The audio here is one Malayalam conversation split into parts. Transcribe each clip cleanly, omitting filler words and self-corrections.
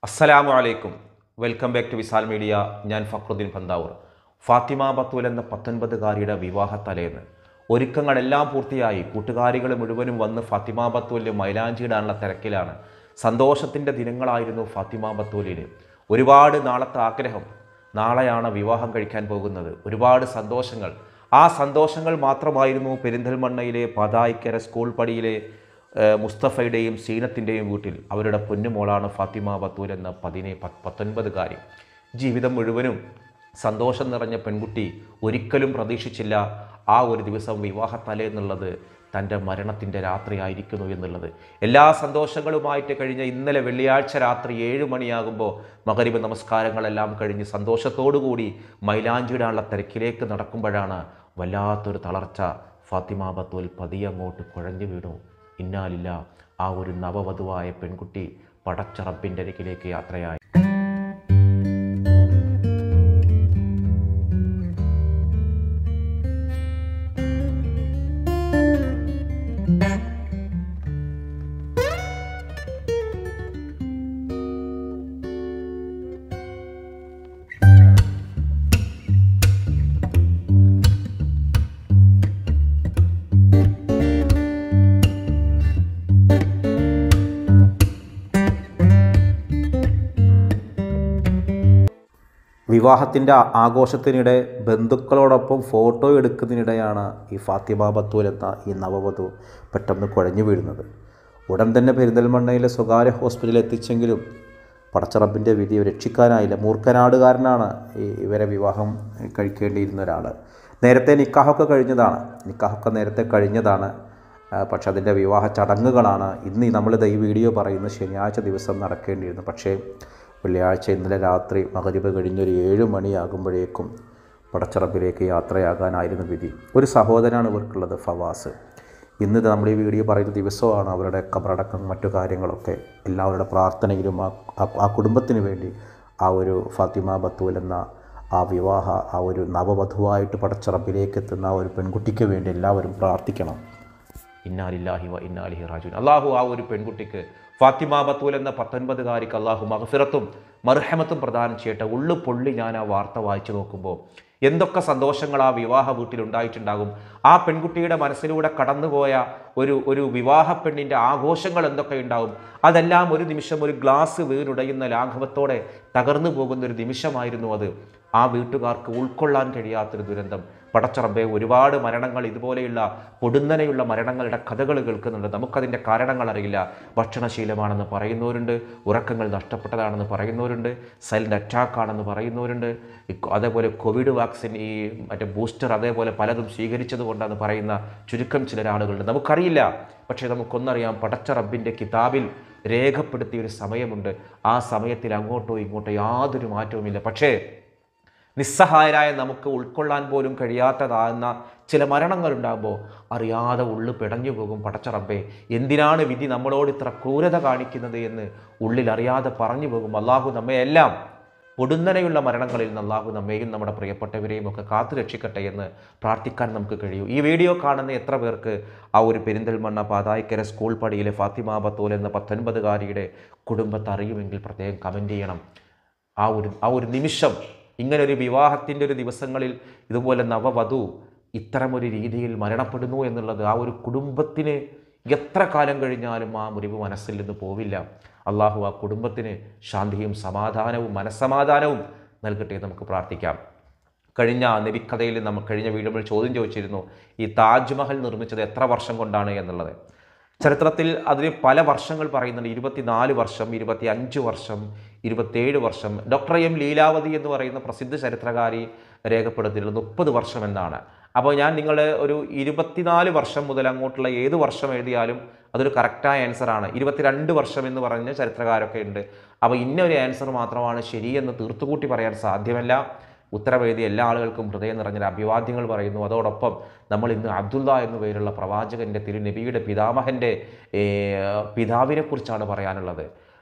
അസ്സലാമു അലൈക്കും. Welcome back to Visal media. ഞാൻ ഫക്രുദ്ദീൻ പന്താവൂർ. ഫാത്തിമ ബത്തൂൽ എന്ന 19-കാരിയുടെ വിവാഹ തലേന്ന് ഒരുക്കങ്ങളെല്ലാം പൂർത്തിയായി. കൂട്ടുകാരികൾ മുഴുവനും വന്ന് ഫാത്തിമ ബത്തൂലിന് മൈലാഞ്ചിയിടാനുള്ള തിരക്കിലാണ്. സന്തോഷത്തിൻ്റെ ദിനങ്ങളായിരുന്നു ഫാത്തിമ ബത്തൂലിന്. ഒരുപാട് നാളത്തെ ആഗ്രഹം. നാളെയാണ് വിവാഹം കഴിക്കാൻ പോകുന്നത്. ഒരുപാട് സന്തോഷങ്ങൾ. ആ സന്തോഷങ്ങൾ മാത്രമായിരുന്നു പെരിന്തൽമണ്ണയിലെ പതായിക്കര സ്കൂൾ പടിയിലെ മുസ്തഫയുടെയും സീനത്തിൻ്റെയും വീട്ടിൽ. അവരുടെ പൊന്നുമോളാണ് ഫാത്തിമ ബത്തൂൽ എന്ന 19-കാരി. ജീവിതം മുഴുവനും സന്തോഷം നിറഞ്ഞ പെൺകുട്ടി ഒരിക്കലും പ്രതീക്ഷിച്ചില്ല ആ ഒരു ദിവസം വിവാഹത്തലേ എന്നുള്ളത് തൻ്റെ മരണത്തിൻ്റെ രാത്രിയായിരിക്കുന്നു എന്നുള്ളത്. എല്ലാ സന്തോഷങ്ങളുമായിട്ട് കഴിഞ്ഞ ഇന്നലെ വെള്ളിയാഴ്ച രാത്രി 7 മണിയാകുമ്പോൾ മഗ്‌രിബ് നമസ്കാരങ്ങളെല്ലാം കഴിഞ്ഞ് സന്തോഷത്തോടുകൂടി മൈലാഞ്ചിയിടാനുള്ള തിരക്കിലേക്ക് നടക്കുമ്പോഴാണ് വല്ലാത്തൊരു തളർച്ച. ഫാത്തിമ ബത്തൂൽ പതിയെ അങ്ങോട്ട് കുഴഞ്ഞു വീണു. ഇന്നാലില്ല. ആ ഒരു നവവധുവായ പെൺകുട്ടി പടച്ച റബ്ബിൻ്റെ അരികിലേക്ക് യാത്രയായി. വിവാഹത്തിൻ്റെ ആഘോഷത്തിനിടെ ബന്ധുക്കളോടൊപ്പം ഫോട്ടോ എടുക്കുന്നതിനിടെയാണ് ഈ ഫാത്തിമ ബത്തൂൽ എന്ന ഈ നവവധു പെട്ടെന്ന് കുഴഞ്ഞു വീഴുന്നത്. ഉടൻ തന്നെ പെരിന്തൽമണ്ണയിലെ സ്വകാര്യ ഹോസ്പിറ്റലിൽ എത്തിച്ചെങ്കിലും പടച്ചറബിൻ്റെ വിധി രക്ഷിക്കാനായില്ല. മൂർഖനാടുകാരനാണ് ഇവരെ വിവാഹം കഴിക്കേണ്ടിയിരുന്ന ഒരാൾ. നേരത്തെ നിക്കാഹൊക്കെ കഴിഞ്ഞതാണ്. പക്ഷെ അതിൻ്റെ വിവാഹ ചടങ്ങുകളാണ് ഇന്ന് നമ്മൾ ഈ വീഡിയോ പറയുന്ന ശനിയാഴ്ച ദിവസം നടക്കേണ്ടിയിരുന്നു. പക്ഷേ വെള്ളിയാഴ്ച ഇന്നലെ രാത്രി മഗ്‌രിബ് കഴിഞ്ഞൊരു 7 മണിയാകുമ്പോഴേക്കും പടച്ചറബിലേക്ക് യാത്രയാകാനായിരുന്നു വിധി. ഒരു സഹോദരനാണ് ഇവർക്കുള്ളത്, ഫവാസ്. ഇന്ന് നമ്മൾ ഈ വീഡിയോ പറയുന്ന ദിവസമാണ് അവരുടെ ഖബറടക്കം മറ്റു കാര്യങ്ങളൊക്കെ. എല്ലാവരുടെ പ്രാർത്ഥനയിലും ആ കുടുംബത്തിന് വേണ്ടി ആ ഒരു ഫാത്തിമ ബത്തൂൽ എന്ന ആ വിവാഹ ആ ഒരു നവവധുവായിട്ട് പടച്ചറബിലേക്ക് എത്തുന്ന ആ ഒരു പെൺകുട്ടിക്ക് വേണ്ടി എല്ലാവരും പ്രാർത്ഥിക്കണം. ഇന്നാ ലില്ലാഹി വ ഇന്നാ ഇലൈഹി റാജിഊൻ. അള്ളാഹു ആ ഒരു പെൺകുട്ടിക്ക് ഫാത്തിമ ബത്തൂൽ എന്ന 19-കാരിക്ക് അള്ളാഹു മഗ്ഫിറത്തും മർഹമത്തും പ്രദാനം ചെയ്യട്ടെ. ഉള്ളു പൊള്ളി ഞാൻ ആ വാർത്ത വായിച്ചു നോക്കുമ്പോൾ എന്തൊക്കെ സന്തോഷങ്ങൾ ആ വിവാഹ വീട്ടിലുണ്ടായിട്ടുണ്ടാകും. ആ പെൺകുട്ടിയുടെ മനസ്സിലൂടെ കടന്നുപോയ ഒരു വിവാഹ പെണ്ണിൻ്റെ ആഘോഷങ്ങൾ എന്തൊക്കെ ഉണ്ടാവും. അതെല്ലാം ഒരു നിമിഷം ഒരു ഗ്ലാസ് വീണുടയുന്ന ലാഘവത്തോടെ തകർന്നു പോകുന്നൊരു നിമിഷമായിരുന്നു അത്. ആ വീട്ടുകാർക്ക് ഉൾക്കൊള്ളാൻ കഴിയാത്തൊരു ദുരന്തം. പടച്ചറബേ, ഒരുപാട് മരണങ്ങൾ, ഇതുപോലെയുള്ള പൊടുന്നനെയുള്ള മരണങ്ങളുടെ കഥകൾ കേൾക്കുന്നുണ്ട്. നമുക്കതിൻ്റെ കാരണങ്ങൾ അറിയില്ല. ഭക്ഷണശീലമാണെന്ന് പറയുന്നവരുണ്ട്, ഉറക്കങ്ങൾ നഷ്ടപ്പെട്ടതാണെന്ന് പറയുന്നവരുണ്ട്, സൈലൻ്റ് അറ്റാക്കാണെന്ന് പറയുന്നവരുണ്ട്, അതേപോലെ കോവിഡ് വാക്സിൻ ഈ മറ്റേ ബൂസ്റ്റർ അതേപോലെ പലതും സ്വീകരിച്ചത് കൊണ്ടാണെന്ന് പറയുന്ന ചുരുക്കം ചിലരാളുകളുണ്ട്. നമുക്കറിയില്ല. പക്ഷേ നമുക്കൊന്നറിയാം, പടച്ച റബ്ബിൻ്റെ കിതാബിൽ രേഖപ്പെടുത്തിയൊരു സമയമുണ്ട്. ആ സമയത്തിൽ അങ്ങോട്ടോ ഇങ്ങോട്ടോ യാതൊരു മാറ്റവുമില്ല. പക്ഷേ നിസ്സഹായരായ നമുക്ക് ഉൾക്കൊള്ളാൻ പോലും കഴിയാത്തതാകുന്ന ചില മരണങ്ങളുണ്ടാകുമ്പോൾ അറിയാതെ ഉള്ളു പിടഞ്ഞു പോകും. പടച്ച റബ്ബേ, എന്തിനാണ് വിധി നമ്മളോട് ഇത്ര ക്രൂരത കാണിക്കുന്നത് എന്ന് ഉള്ളിൽ അറിയാതെ പറഞ്ഞു പോകും. അള്ളാഹു നമ്മെ എല്ലാം പൊടുന്നനെയുള്ള മരണങ്ങളിൽ നിന്ന് അള്ളാഹു നമ്മെയും നമ്മുടെ പ്രിയപ്പെട്ടവരെയും ഒക്കെ കാത്തു രക്ഷിക്കട്ടെ എന്ന് പ്രാർത്ഥിക്കാൻ നമുക്ക് കഴിയൂ. ഈ വീഡിയോ കാണുന്ന എത്ര പേർക്ക് ആ ഒരു പെരിന്തൽമണ്ണ പാതായിക്കര സ്കൂൾ പടിയിലെ ഫാത്തിമ ബത്തൂൽ എന്ന 19-കാരിയുടെ കുടുംബത്തെ അറിയുമെങ്കിൽ പ്രത്യേകം കമൻറ്റ് ചെയ്യണം. ആ ഒരു നിമിഷം, ഇങ്ങനൊരു വിവാഹത്തിൻ്റെ ഒരു ദിവസങ്ങളിൽ ഇതുപോലെ നവവധു ഇത്തരമൊരു രീതിയിൽ മരണപ്പെടുന്നു എന്നുള്ളത് ആ ഒരു കുടുംബത്തിന് എത്ര കാലം കഴിഞ്ഞാലും ആ മുറിവ് മനസ്സിൽ നിന്ന് പോവില്ല. അള്ളാഹു ആ കുടുംബത്തിന് ശാന്തിയും സമാധാനവും മനസ്സമാധാനവും നൽകട്ടെ. നമുക്ക് പ്രാർത്ഥിക്കാം. കഴിഞ്ഞ നബിക്കഥയിൽ കഴിഞ്ഞ വീഡിയോയിൽ ചോദ്യം ചോദിച്ചിരുന്നു, ഈ താജ്മഹൽ നിർമ്മിച്ചത് എത്ര വർഷം കൊണ്ടാണ് എന്നുള്ളത്. ചരിത്രത്തിൽ അതിന് പല വർഷങ്ങൾ പറയുന്നുണ്ട്. 24 വർഷം, 25 വർഷം, 27 വർഷം. ഡോക്ടർ എം ലീലാവതി എന്ന് പറയുന്ന പ്രസിദ്ധ ചരിത്രകാരി രേഖപ്പെടുത്തിയിട്ടുള്ളത് 30 വർഷം എന്നാണ്. അപ്പോൾ ഞാൻ നിങ്ങളെ ഒരു 24 വർഷം മുതൽ അങ്ങോട്ടുള്ള ഏത് വർഷം എഴുതിയാലും അതൊരു കറക്റ്റായ ആൻസറാണ്. 22 വർഷം എന്ന് പറഞ്ഞ ചരിത്രകാരൊക്കെ ഉണ്ട്. അപ്പോൾ ഇന്നൊരു ആൻസർ മാത്രമാണ് ശരിയെന്ന് തീർത്തുകൂട്ടി പറയാൻ സാധ്യമല്ല. ഉത്തരവെഴുതിയ എല്ലാ ആളുകൾക്കും ഹൃദയം നിറഞ്ഞ അഭിവാദ്യങ്ങൾ പറയുന്നു. അതോടൊപ്പം നമ്മൾ ഇന്ന് അബ്ദുള്ള എന്നു പേരുള്ള പ്രവാചകൻ്റെ തിരുനബിയുടെ പിതാമഹൻ്റെ പിതാവിനെക്കുറിച്ചാണ് പറയാനുള്ളത്.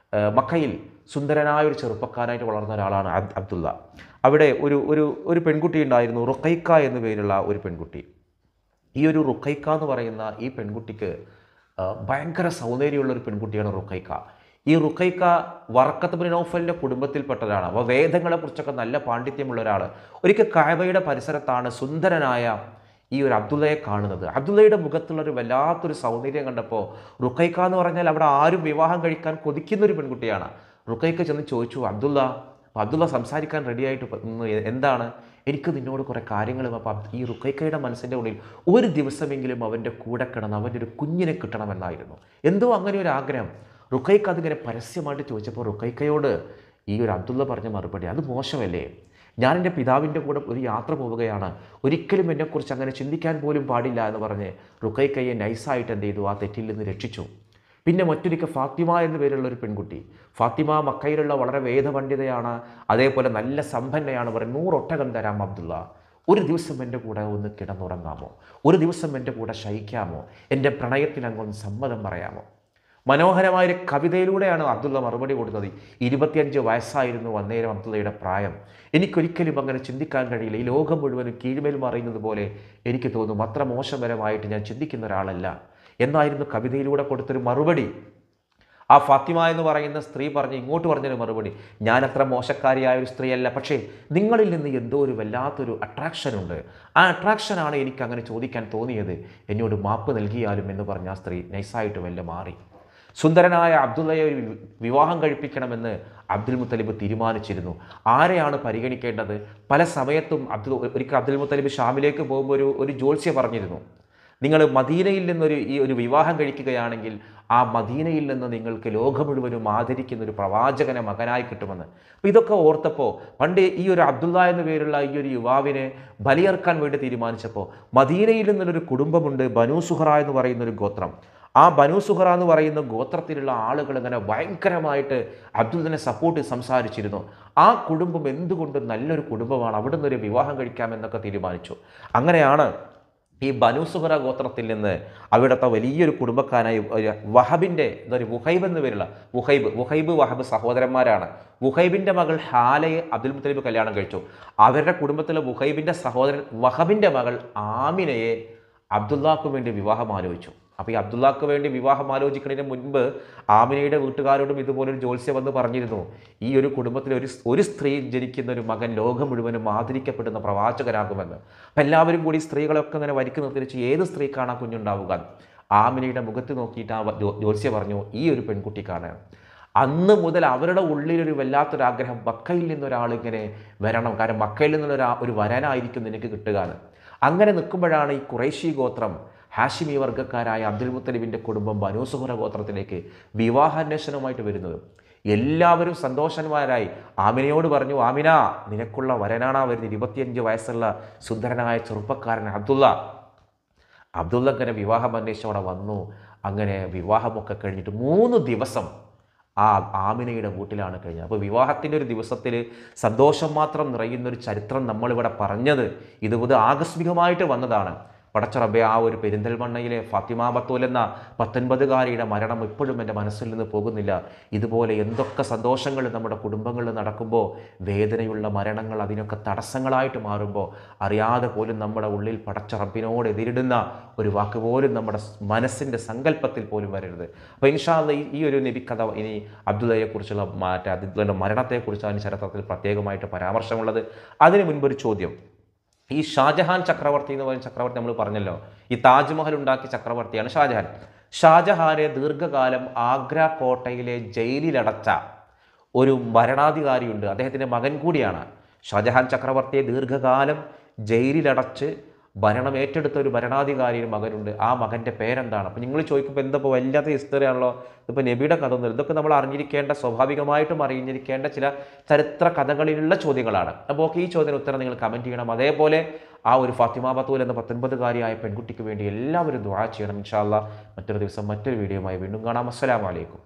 മക്കയിൽ സുന്ദരനായ ഒരു ചെറുപ്പക്കാരായിട്ട് വളർന്ന ഒരാളാണ് അബ്ദുള്ള. അവിടെ ഒരു പെൺകുട്ടി ഉണ്ടായിരുന്നു, റുഖൈക്ക എന്നു പേരുള്ള ഒരു പെൺകുട്ടി. ഈ ഒരു റുഖൈക്ക എന്ന് പറയുന്ന ഈ പെൺകുട്ടിക്ക് ഭയങ്കര സൗന്ദര്യമുള്ളൊരു പെൺകുട്ടിയാണ് റുഖൈക്ക. ഈ റുഖൈക്ക വറക്കത്ത് ബിൻ നൗഫലിൻ്റെ കുടുംബത്തിൽപ്പെട്ടതാണ്. അപ്പോൾ വേദങ്ങളെക്കുറിച്ചൊക്കെ നല്ല പാണ്ഡിത്യമുള്ള ഒരാൾ. ഒരിക്കൽ കഅബയുടെ പരിസരത്താണ് സുന്ദരനായ ഈ ഒരു അബ്ദുള്ളയെ കാണുന്നത്. അബ്ദുള്ളയുടെ മുഖത്തുള്ളൊരു വല്ലാത്തൊരു സൗന്ദര്യം കണ്ടപ്പോൾ റുഖൈക്ക എന്ന് പറഞ്ഞാൽ അവിടെ ആരും വിവാഹം കഴിക്കാൻ കൊതിക്കുന്നൊരു പെൺകുട്ടിയാണ്. റുഖൈക്ക ചെന്ന് ചോദിച്ചു, അബ്ദുള്ള സംസാരിക്കാൻ റെഡിയായിട്ട് എന്താണ്, എനിക്ക് നിന്നോട് കുറേ കാര്യങ്ങൾ. അപ്പം ഈ റുഖൈക്കയുടെ മനസ്സിൻ്റെ ഉള്ളിൽ ഒരു ദിവസമെങ്കിലും അവൻ്റെ കൂടെ കിടന്ന് അവൻ്റെ ഒരു കുഞ്ഞിനെ കിട്ടണമെന്നായിരുന്നു. എന്തോ അങ്ങനെ ഒരു ആഗ്രഹം. റുഖൈക്ക അതിങ്ങനെ പരസ്യമായിട്ട് ചോദിച്ചപ്പോൾ റുഖൈക്കയോട് ഈ ഒരു അബ്ദുള്ള പറഞ്ഞ മറുപടി, അത് മോശമല്ലേ, ഞാൻ എൻ്റെ പിതാവിൻ്റെ കൂടെ ഒരു യാത്ര പോവുകയാണ്, ഒരിക്കലും എന്നെക്കുറിച്ച് അങ്ങനെ ചിന്തിക്കാൻ പോലും പാടില്ല എന്ന് പറഞ്ഞ് റുഖൈക്കയെ നൈസായിട്ട് എന്ത് ചെയ്തു, ആ തെറ്റിൽ നിന്ന് രക്ഷിച്ചു. പിന്നെ മറ്റൊരിക്കൽ ഫാത്തിമ എന്ന പേരുള്ള ഒരു പെൺകുട്ടി. ഫാത്തിമ മക്കയിലുള്ള വളരെ വേദപണ്ഡിതയാണ്, അതേപോലെ നല്ല സമ്പന്നയാണ്. പറയും 100 ഒട്ടകം തരാം അബ്ദുള്ള, ഒരു ദിവസം എൻ്റെ കൂടെ ഒന്ന് കിടന്നുറങ്ങാമോ, ഒരു ദിവസം എൻ്റെ കൂടെ ശയിക്കാമോ, എൻ്റെ പ്രണയത്തിന് അങ്ങൊന്ന് സമ്മതം പറയാമോ. മനോഹരമായൊരു കവിതയിലൂടെയാണ് അബ്ദുള്ള മറുപടി കൊടുത്തത്. 25 വയസ്സായിരുന്നു അന്നേരം അബ്ദുള്ളയുടെ പ്രായം. എനിക്കൊരിക്കലും അങ്ങനെ ചിന്തിക്കാൻ കഴിയില്ല. ഈ ലോകം മുഴുവനും കീഴ്മേൽ മറിയുന്നത് പോലെ എനിക്ക് തോന്നും. അത്ര മോശപരമായിട്ട് ഞാൻ ചിന്തിക്കുന്ന ഒരാളല്ല എന്നായിരുന്നു കവിതയിലൂടെ കൊടുത്തൊരു മറുപടി. ആ ഫാത്തിമ എന്ന് പറയുന്ന സ്ത്രീ ഇങ്ങോട്ട് പറഞ്ഞൊരു മറുപടി, ഞാൻ അത്ര മോശക്കാരിയായ ഒരു സ്ത്രീയല്ല, പക്ഷേ നിങ്ങളിൽ നിന്ന് എന്തോ ഒരു വല്ലാത്തൊരു അട്രാക്ഷൻ ഉണ്ട്, ആ അട്രാക്ഷനാണ് എനിക്ക് അങ്ങനെ ചോദിക്കാൻ തോന്നിയത്, എന്നോട് മാപ്പ് നൽകിയാലും എന്ന് പറഞ്ഞ ആ സ്ത്രീ നൈസായിട്ട് വല്ല മാറി. സുന്ദരനായ അബ്ദുള്ളയെ ഒരു വിവാഹം കഴിപ്പിക്കണമെന്ന് അബ്ദുൽ മുത്തലിബ് തീരുമാനിച്ചിരുന്നു. ആരെയാണ് പരിഗണിക്കേണ്ടത്? പല സമയത്തും ഒരിക്കൽ അബ്ദുൽ മുത്തലിബ് ഷാമിലേക്ക് പോകുമ്പോൾ ഒരു ജ്യോത്സ്യ പറഞ്ഞിരുന്നു, നിങ്ങൾ മദീനയിൽ നിന്നൊരു ഒരു വിവാഹം കഴിക്കുകയാണെങ്കിൽ ആ മദീനയിൽ നിന്ന് നിങ്ങൾക്ക് ലോകം മുഴുവനും ആദരിക്കുന്ന ഒരു പ്രവാചകനെ മകനായി കിട്ടുമെന്ന്. അപ്പോൾ ഇതൊക്കെ ഓർത്തപ്പോൾ പണ്ട് ഈ ഒരു അബ്ദുള്ള എന്ന പേരുള്ള ഈ ഒരു യുവാവിനെ ബലിയർക്കാൻ വേണ്ടി തീരുമാനിച്ചപ്പോൾ മദീനയിൽ നിന്നൊരു കുടുംബമുണ്ട്, ബനൂ സുഹറ എന്ന് പറയുന്നൊരു ഗോത്രം. ആ ബനൂ സുഹറ എന്ന് പറയുന്ന ഗോത്രത്തിലുള്ള ആളുകൾ ഇങ്ങനെ ഭയങ്കരമായിട്ട് അബ്ദുള്ളനെ സപ്പോർട്ട് സംസാരിച്ചിരുന്നു. ആ കുടുംബം എന്തുകൊണ്ടും നല്ലൊരു കുടുംബമാണ്, അവിടെ നിന്നൊരു വിവാഹം കഴിക്കാമെന്നൊക്കെ തീരുമാനിച്ചു. അങ്ങനെയാണ് ഈ ബനൂ സുഹറ ഗോത്രത്തിൽ നിന്ന് അവിടുത്തെ വലിയൊരു കുടുംബക്കാരായ വഹബിൻ്റെ വുഹൈബ് എന്ന് പേരുള്ള വുഹൈബ് വഹബ് സഹോദരന്മാരാണ്. വുഹൈബിൻ്റെ മകൾ ഹാലയെ അബ്ദുൽ മുത്തലിബ് കല്യാണം കഴിച്ചു. അവരുടെ കുടുംബത്തിലെ വുഹൈബിൻ്റെ സഹോദരൻ വഹബിൻ്റെ മകൾ ആമിനയെ അബ്ദുള്ളാക്ക് വേണ്ടി വിവാഹം ആലോചിച്ചു. അപ്പോൾ ഈ അബ്ദുള്ളാക്ക് വേണ്ടി വിവാഹം ആലോചിക്കുന്നതിന് മുൻപ് ആമിനയുടെ വീട്ടുകാരോടും ഇതുപോലൊരു ജ്യോത്സ്യ വന്ന് പറഞ്ഞിരുന്നു, ഈ ഒരു കുടുംബത്തിൽ ഒരു സ്ത്രീ ജനിക്കുന്ന ഒരു മകൻ ലോകം മുഴുവനും ആദരിക്കപ്പെടുന്ന പ്രവാചകനാകുമെന്ന്. അപ്പം എല്ലാവരും കൂടി സ്ത്രീകളൊക്കെ ഇങ്ങനെ വരിക്ക് നിർത്തിച്ച് ഏത് സ്ത്രീക്കാണ് ആ കുഞ്ഞുണ്ടാവുക? ആമിനയുടെ മുഖത്ത് നോക്കിയിട്ട് ആ ജ്യോത്സ്യ പറഞ്ഞു, ഈ ഒരു പെൺകുട്ടിക്കാണ്. അന്ന് മുതൽ അവരുടെ ഉള്ളിലൊരു വല്ലാത്തൊരാഗ്രഹം, മക്കയിൽ നിന്നൊരാളിങ്ങനെ വരണം, കാരണം മക്കയിൽ നിന്നുള്ള ഒരു വരനായിരിക്കും നിനക്ക് കിട്ടുക എന്ന്. അങ്ങനെ നിൽക്കുമ്പോഴാണ് ഈ ഖുറൈശി ഗോത്രം ഹാഷിമി വർഗ്ഗക്കാരായ അബ്ദുൽ മുത്തലിബിൻ്റെ കുടുംബം ബനൂ സുഹറ ഗോത്രത്തിലേക്ക് വിവാഹാന്വേഷണവുമായിട്ട് വരുന്നത്. എല്ലാവരും സന്തോഷന്മാരായി ആമിനയോട് പറഞ്ഞു, ആമിന നിനക്കുള്ള വരനാണ് വരുന്നത്, 25 വയസ്സുള്ള സുന്ദരനായ ചെറുപ്പക്കാരൻ അബ്ദുള്ള അങ്ങനെ വിവാഹം അന്വേഷിച്ചവിടെ വന്നു. അങ്ങനെ വിവാഹമൊക്കെ കഴിഞ്ഞിട്ട് 3 ദിവസം ആ ആമിനയുടെ വീട്ടിലാണ് കഴിഞ്ഞത്. അപ്പോൾ വിവാഹത്തിൻ്റെ ഒരു ദിവസത്തിൽ സന്തോഷം മാത്രം നിറയുന്നൊരു ചരിത്രം നമ്മളിവിടെ പറഞ്ഞത് ഇത് ആകസ്മികമായിട്ട് വന്നതാണ്. പടച്ചറബെ, ആ ഒരു പെരിന്തൽമണ്ണയിലെ ഫാത്തിമ ബത്തൂൽ എന്ന 19കാരിയുടെ മരണം ഇപ്പോഴും എൻ്റെ മനസ്സിൽ നിന്ന് പോകുന്നില്ല. ഇതുപോലെ എന്തൊക്കെ സന്തോഷങ്ങൾ നമ്മുടെ കുടുംബങ്ങളിൽ നടക്കുമ്പോൾ വേദനയുള്ള മരണങ്ങൾ അതിനൊക്കെ തടസ്സങ്ങളായിട്ട് മാറുമ്പോൾ അറിയാതെ പോലും നമ്മുടെ ഉള്ളിൽ പടച്ചറബിനോട് എതിരിടുന്ന ഒരു വാക്ക് പോലും നമ്മുടെ മനസ്സിൻ്റെ സങ്കല്പത്തിൽ പോലും വരരുത്. അപ്പോൾ ഇൻഷാ അല്ലാഹ് ഈ ഒരു നബിക്കഥ ഇനി അബ്ദുള്ളയെക്കുറിച്ചുള്ള അബ്ദുള്ളയുടെ മരണത്തെക്കുറിച്ചാണ് ചരിത്രത്തിൽ പ്രത്യേകമായിട്ട് പരാമർശമുള്ളത്. അതിന് മുൻപൊരു ചോദ്യം, ഈ ഷാജഹാൻ ചക്രവർത്തി എന്ന് പറയുന്ന ചക്രവർത്തി നമ്മൾ പറഞ്ഞല്ലോ, ഈ താജ്മഹൽ ഉണ്ടാക്കിയ ചക്രവർത്തിയാണ് ഷാജഹാൻ. ഷാജഹാനെ ദീർഘകാലം ആഗ്ര കോട്ടയിലെ ജയിലിലടച്ച ഒരു ഭരണാധികാരിയുണ്ട്, അദ്ദേഹത്തിൻ്റെ മകൻ കൂടിയാണ്. ഷാജഹാൻ ചക്രവർത്തിയെ ദീർഘകാലം ജയിലിലടച്ച് ഭരണം ഏറ്റെടുത്ത ഒരു ഭരണാധികാരിയുടെ മകനുണ്ട്. ആ മകൻ്റെ പേരെന്താണ്? അപ്പോൾ നിങ്ങൾ ചോദിക്കുമ്പോൾ എന്തപ്പോൾ വല്ലാത്ത ഹിസ്റ്ററി ആണല്ലോ, ഇതിപ്പോൾ നബിയുടെ കഥ ഒന്നും. ഇതൊക്കെ നമ്മൾ അറിഞ്ഞിരിക്കേണ്ട, സ്വാഭാവികമായിട്ടും അറിഞ്ഞിരിക്കേണ്ട ചില ചരിത്ര കഥകളിലുള്ള ചോദ്യങ്ങളാണ്. അപ്പോൾ ഈ ചോദ്യത്തിന് ഉത്തരം നിങ്ങൾ കമൻറ്റ് ചെയ്യണം. അതേപോലെ ആ ഒരു ഫാത്തിമ ബത്തൂൽ എന്ന 19കാരിയായ പെൺകുട്ടിക്ക് വേണ്ടി എല്ലാവരും ദുആ ചെയ്യണം. ഇൻഷാ അല്ലാഹ് മറ്റൊരു ദിവസം മറ്റൊരു വീഡിയോയുമായി വീണ്ടും കാണാം. അസ്സലാമു അലൈക്കും.